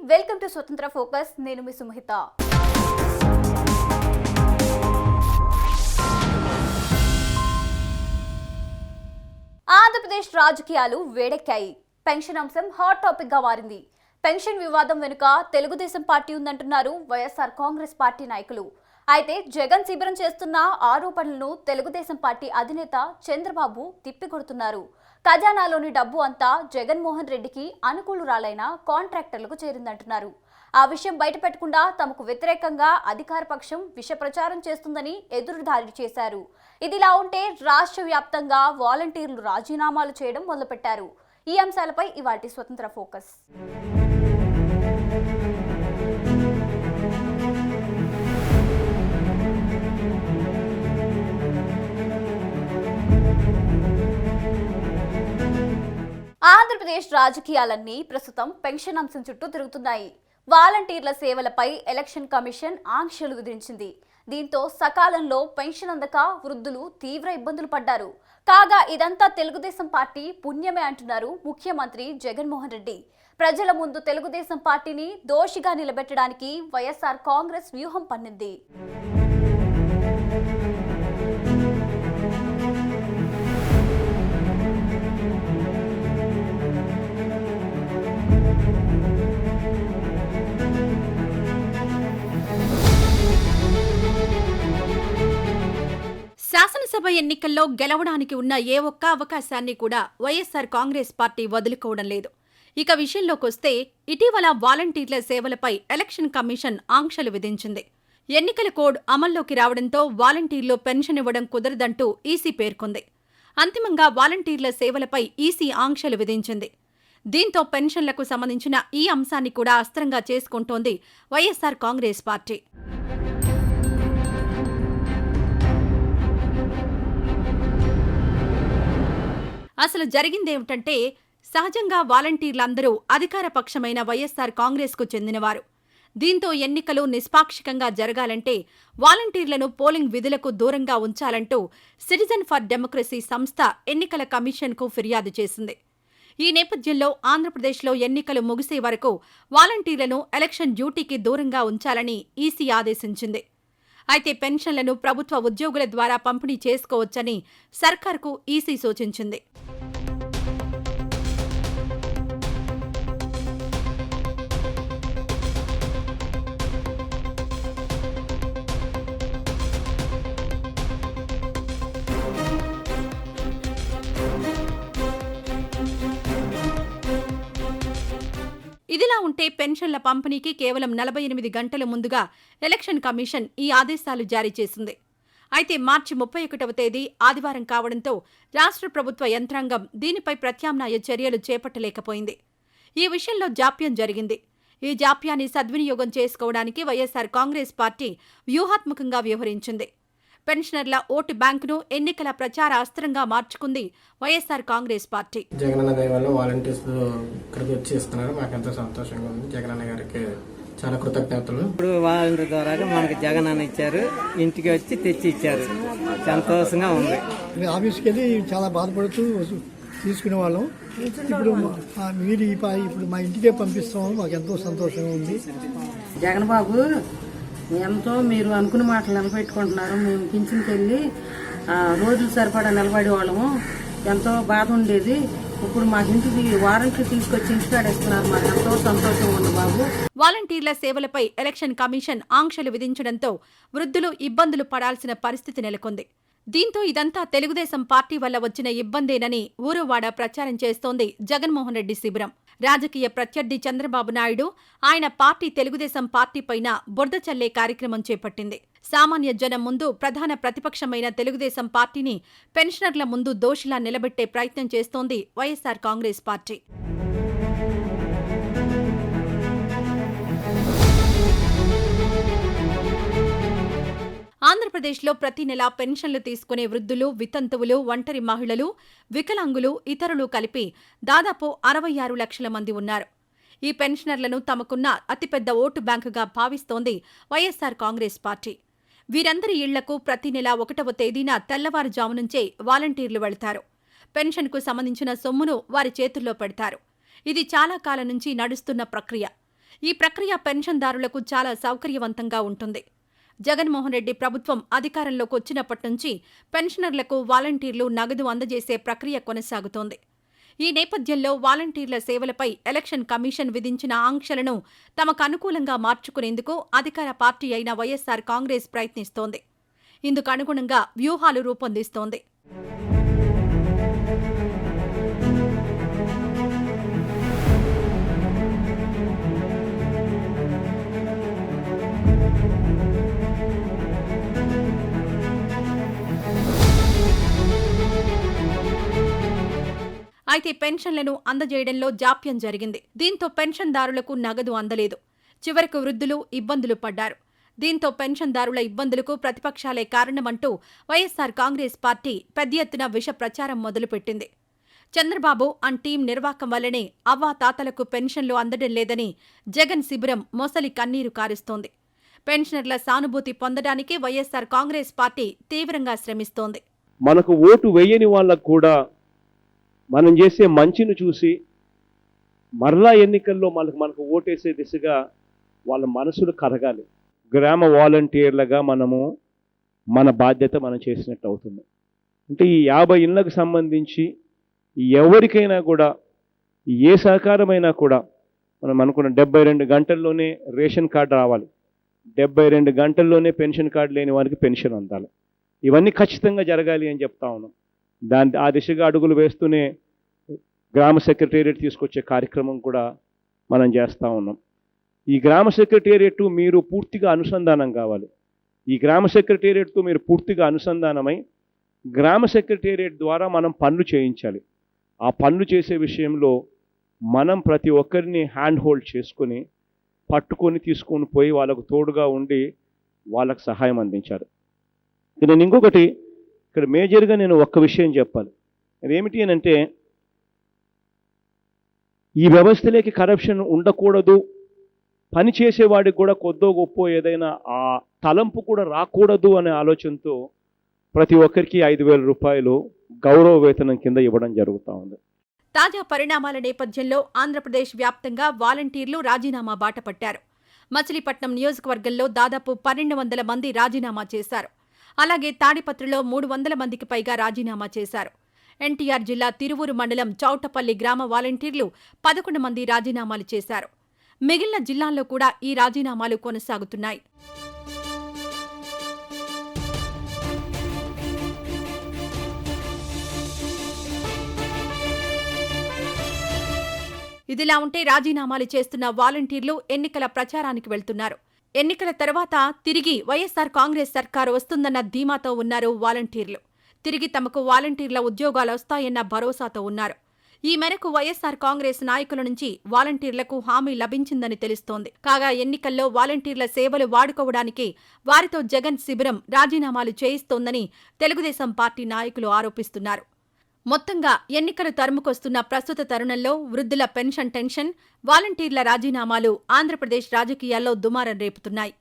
Welcome to స్వతంత్ర focus. నేను మీ సుమహిత. ఆంధ్రప్రదేశ్ రాజకీయాలు వేడెక్కాయి. పెన్షన్ అంశం హాట్ టాపిక్ గా మారింది. పెన్షన్ వివాదం వెనుక తెలుగుదేశం పార్టీ ఉందంటున్నారు వైఎస్ఆర్ కాంగ్రెస్ పార్టీ నాయకులు. అయితే జగన్ శిబిరం చేస్తున్న ఆరోపణలను తెలుగుదేశం పార్టీ అధినేత చంద్రబాబు తిప్పికొడుతున్నారు. ఖజానాలోని డబ్బు అంతా జగన్మోహన్ రెడ్డికి అనుకూలురాలైన కాంట్రాక్టర్లకు చేరిందంటున్నారు. ఆ విషయం బయటపెట్టకుండా తమకు వ్యతిరేకంగా అధికార పక్షం విష ప్రచారం చేస్తుందని ఎదురుదాడి చేశారు. ఇదిలా ఉంటే రాష్ట్ర వ్యాప్తంగా వాలంటీర్లు రాజీనామాలు చేయడం మొదలుపెట్టారు. ఈ అంశాలపై ఇవాల్టి స్వతంత్ర ఫోకస్. ఆంధ్రప్రదేశ్ రాజకీయాలన్నీ ప్రస్తుతం పెన్షన్ అంశం చుట్టూ తిరుగుతున్నాయి. వాలంటీర్ల సేవలపై ఎలక్షన్ కమిషన్ ఆంక్షలు విధించింది. దీంతో సకాలంలో పెన్షన్ అందక వృద్ధులు తీవ్ర ఇబ్బందులు పడ్డారు. కాగా ఇదంతా తెలుగుదేశం పార్టీ పుణ్యమే అంటున్నారు ముఖ్యమంత్రి జగన్మోహన్ రెడ్డి. ప్రజల ముందు తెలుగుదేశం పార్టీని దోషిగా నిలబెట్టడానికి వైఎస్ఆర్ కాంగ్రెస్ వ్యూహం పన్నింది. శాసనసభ ఎన్నికల్లో గెలవడానికి ఉన్న ఏ ఒక్క అవకాశాన్ని కూడా వైఎస్సార్ కాంగ్రెస్ పార్టీ వదులుకోవడం లేదు. ఇక విషయంలోకొస్తే ఇటీవల వాలంటీర్ల సేవలపై ఎలక్షన్ కమిషన్ ఆంక్షలు విధించింది. ఎన్నికల కోడ్ అమల్లోకి రావడంతో వాలంటీర్లు పెన్షన్ ఇవ్వడం కుదరదంటూ ఈసీ పేర్కొంది. అంతిమంగా వాలంటీర్ల సేవలపై ఈసీ ఆంక్షలు విధించింది. దీంతో పెన్షన్లకు సంబంధించిన ఈ అంశాన్ని కూడా అస్త్రంగా చేసుకుంటోంది వైఎస్సార్ కాంగ్రెస్ పార్టీ. అసలు జరిగిందేమిటంటే, సహజంగా వాలంటీర్లందరూ అధికార పక్షమైన వైఎస్సార్ కాంగ్రెస్కు చెందినవారు. దీంతో ఎన్నికలు నిష్పాక్షికంగా జరగాలంటే వాలంటీర్లను పోలింగ్ విధులకు దూరంగా ఉంచాలంటూ సిటిజన్ ఫర్ డెమోక్రసీ సంస్థ ఎన్నికల కమిషన్కు ఫిర్యాదు చేసింది. ఈ నేపథ్యంలో ఆంధ్రప్రదేశ్లో ఎన్నికలు ముగిసే వరకు వాలంటీర్లను ఎలక్షన్ డ్యూటీకి దూరంగా ఉంచాలని ఈసీ ఆదేశించింది. అయితే పెన్షన్లను ప్రభుత్వ ఉద్యోగుల ద్వారా పంపిణీ చేసుకోవచ్చని సర్కార్కు ఈసీ సూచించింది. ఇదిలా ఉంటే పెన్షన్ల పంపిణీకి కేవలం 48 గంటల ముందుగా ఎలక్షన్ కమిషన్ ఈ ఆదేశాలు జారీ చేసింది. అయితే మార్చి 31వ తేదీ ఆదివారం కావడంతో రాష్ట్ర ప్రభుత్వ యంత్రాంగం దీనిపై ప్రత్యామ్నాయ చర్యలు చేపట్టలేకపోయింది. ఈ విషయంలో జాప్యం జరిగింది. ఈ జాప్యాన్ని సద్వినియోగం చేసుకోవడానికి వైఎస్సార్ కాంగ్రెస్ పార్టీ వ్యూహాత్మకంగా వ్యవహరించింది. పెన్షనర్ల ఓటు బ్యాంకును ఎన్నికల ప్రచార అస్త్రంగా మార్చుకుంది వైఎస్సార్ కాంగ్రెస్ పార్టీ. జగనన్న దయ వల్ల వాలంటీర్స్ ఇక్కడికి వచ్చి ఇస్తున్నారు. మాకు ఎంతో సంతోషంగా ఉంది. జగనన్న గారికి చాలా కృతజ్ఞతలు. ఇప్పుడు వాలంటీర్ ద్వారా మనకి జగనన్న ఇచ్చారు, ఇంటికి వచ్చి తెచ్చి ఇచ్చారు. సంతోషంగా ఉంది. ఆఫీస్కి వెళ్ళి చాలా బాధపడుతూ తీసుకునే వాళ్ళం. ఇప్పుడు మీరు ఇప్పుడు మా ఇంటికే పంపిస్తాము. మాకు ఎంతో సంతోషంగా ఉంది. జగన్ బాబు ఎంతో మీరు అనుకున్న మాటలు నిలబెట్టుకుంటున్నారు. మేము పింఛన్కి వెళ్ళి రోజులు సరిపడా నిలబడే వాళ్ళము. ఎంతో బాధ ఉండేది. ఇప్పుడు మా ఇంటికి వారంటీ తీసుకొచ్చి ఇంటికాడ ఇస్తున్నారు. మాకు ఎంతో సంతోషం ఉంది బాబు. వాలంటీర్ల సేవలపై ఎలక్షన్ కమిషన్ ఆంక్షలు విధించడంతో వృద్ధులు ఇబ్బందులు పడాల్సిన పరిస్థితి నెలకొంది. దీంతో ఇదంతా తెలుగుదేశం పార్టీ వల్ల వచ్చిన ఇబ్బందేనని ఊరువాడ ప్రచారం చేస్తోంది జగన్మోహన్ రెడ్డి శిబిరం. రాజకీయ ప్రత్యర్థి చంద్రబాబు నాయుడు ఆయన పార్టీ తెలుగుదేశం పార్టీపైన బురద చల్లే కార్యక్రమం చేపట్టింది. సామాన్య జనం ముందు ప్రధాన ప్రతిపక్షమైన తెలుగుదేశం పార్టీని పెన్షనర్ల ముందు దోషిలా నిలబెట్టే ప్రయత్నం చేస్తోంది వైఎస్సార్ కాంగ్రెస్ పార్టీ. ఆంధ్రప్రదేశ్లో ప్రతి నెల పెన్షన్లు తీసుకునే వృద్ధులు, వితంతువులు, ఒంటరి మహిళలు, వికలాంగులు, ఇతరులు కలిపి దాదాపు 66 లక్షల మంది ఉన్నారు. ఈ పెన్షనర్లను తమకున్న అతిపెద్ద ఓటు బ్యాంకుగా భావిస్తోంది వైఎస్సార్ కాంగ్రెస్ పార్టీ. వీరందరి ఇళ్లకు ప్రతి నెల 1వ తేదీన తెల్లవారుజాము నుంచే వాలంటీర్లు వెళతారు. పెన్షన్కు సంబంధించిన సొమ్మును వారి చేతుల్లో పెడతారు. ఇది చాలా కాలం నుంచి నడుస్తున్న ప్రక్రియ. ఈ ప్రక్రియ పెన్షన్దారులకు చాలా సౌకర్యవంతంగా ఉంటుంది. జగన్మోహన్ రెడ్డి ప్రభుత్వం అధికారంలోకి వచ్చినప్పటి నుంచి పెన్షనర్లకు వాలంటీర్లు నగదు అందజేసే ప్రక్రియ కొనసాగుతోంది. ఈ నేపథ్యంలో వాలంటీర్ల సేవలపై ఎలక్షన్ కమిషన్ విధించిన ఆంక్షలను తమకు అనుకూలంగా మార్చుకునేందుకు అధికార పార్టీ అయిన వైఎస్సార్ కాంగ్రెస్ ప్రయత్నిస్తోంది. ఇందుకు అనుగుణంగా వ్యూహాలు రూపొందిస్తోంది. అయితే పెన్షన్లను అందజేయడంలో జాప్యం జరిగింది. దీంతో పెన్షన్దారులకు నగదు అందలేదు. చివరకు వృద్ధులు ఇబ్బందులు పడ్డారు. దీంతో పెన్షన్దారుల ఇబ్బందులకు ప్రతిపక్షాలే కారణమంటూ వైఎస్సార్ కాంగ్రెస్ పార్టీ పెద్ద ఎత్తున విష ప్రచారం మొదలుపెట్టింది. చంద్రబాబు అండ్ టీం నిర్వాకం వల్లనే అవ్వాతాతలకు పెన్షన్లు అందడం లేదని జగన్ శిబిరం మొసలి కన్నీరు కారుస్తోంది. పెన్షనర్ల సానుభూతి పొందడానికి వైఎస్సార్ కాంగ్రెస్ పార్టీ తీవ్రంగా శ్రమిస్తోంది. మనకు ఓటు వేయని వాళ్ళకు కూడా మనం చేసే మంచిని చూసి మరలా ఎన్నికల్లో మనకు ఓటేసే దిశగా వాళ్ళ మనసులు కరగాలి. గ్రామ వాలంటీర్లుగా మనము మన బాధ్యత మనం చేసినట్టు అవుతుంది. అంటే ఈ 50 ఇళ్లకు సంబంధించి ఎవరికైనా కూడా ఏ సహకారమైనా కూడా మనం అనుకున్న 72 గంటల్లోనే రేషన్ కార్డు రావాలి, 72 గంటల్లోనే పెన్షన్ కార్డు లేని వారికి పెన్షన్ అందాలి. ఇవన్నీ ఖచ్చితంగా జరగాలి అని చెప్తా ఉన్నాం. ఆ దిశగా అడుగులు వేస్తూనే గ్రామ సెక్రటేరియట్ తీసుకొచ్చే కార్యక్రమం కూడా మనం చేస్తూ ఉన్నాం. ఈ గ్రామ సెక్రటేరియట్ మీరు పూర్తిగా అనుసంధానం కావాలి. ఈ గ్రామ సెక్రటేరియట్తో మీరు పూర్తిగా అనుసంధానమై గ్రామ సెక్రటేరియట్ ద్వారా మనం పనులు చేయించాలి. ఆ పనులు చేసే విషయంలో మనం ప్రతి ఒక్కరిని హ్యాండ్ హోల్డ్ చేసుకొని పట్టుకొని తీసుకొని పోయి వాళ్ళకు తోడుగా ఉండి వాళ్ళకు సహాయం అందించాలి. నేను ఇంకొకటి ఇక్కడ మేజర్గా నేను ఒక్క విషయం చెప్పాలి. అదేమిటి అని అంటే, ఈ వ్యవస్థలోకి కరప్షన్ ఉండకూడదు, పని చేసేవాడికి కూడా కొద్దో గొప్ప ఏదైనా ఆ తలంపు కూడా రాకూడదు అనే ఆలోచనతో ప్రతి ఒక్కరికి 5,000 రూపాయలు గౌరవ వేతనం కింద ఇవ్వడం జరుగుతూ ఉంది. తాజా పరిణామాల నేపథ్యంలో ఆంధ్రప్రదేశ్ వ్యాప్తంగా వాలంటీర్లు రాజీనామా బాట పట్టారు. మచిలీపట్నం నియోజకవర్గంలో దాదాపు 1,200 మంది రాజీనామా చేశారు. అలాగే తాడిపత్రిలో 300 మందికి పైగా రాజీనామా చేశారు. ఎన్టీఆర్ జిల్లా తిరువూరు మండలం చౌటపల్లి గ్రామ వాలంటీర్లు 11 మంది రాజీనామాలు చేశారు. మిగిలిన జిల్లాల్లో కూడా ఈ రాజీనామాలు కొనసాగుతున్నాయి. ఇదిలా ఉంటే రాజీనామాలు చేస్తున్న వాలంటీర్లు ఎన్నికల ప్రచారానికి వెళ్తున్నారు. ఎన్నికల తర్వాత తిరిగి వైఎస్సార్ కాంగ్రెస్ సర్కారు వస్తుందన్న ధీమాతో ఉన్నారు వాలంటీర్లు. తిరిగి తమకు వాలంటీర్ల ఉద్యోగాలు వస్తాయన్న భరోసాతో ఉన్నారు. ఈ మేరకు వైఎస్సార్ కాంగ్రెస్ నాయకుల నుంచి వాలంటీర్లకు హామీ లభించిందని తెలుస్తోంది. కాగా ఎన్నికల్లో వాలంటీర్ల సేవలు వాడుకోవడానికి వారితో జగన్ శిబిరం రాజీనామాలు చేయిస్తోందని తెలుగుదేశం పార్టీ నాయకులు ఆరోపిస్తున్నారు. మొత్తంగా ఎన్నికలు తరుముకొస్తున్న ప్రస్తుత తరుణంలో వృద్ధుల పెన్షన్ టెన్షన్, వాలంటీర్ల రాజీనామాలు ఆంధ్రప్రదేశ్ రాజకీయాల్లో దుమారం రేపుతున్నాయి.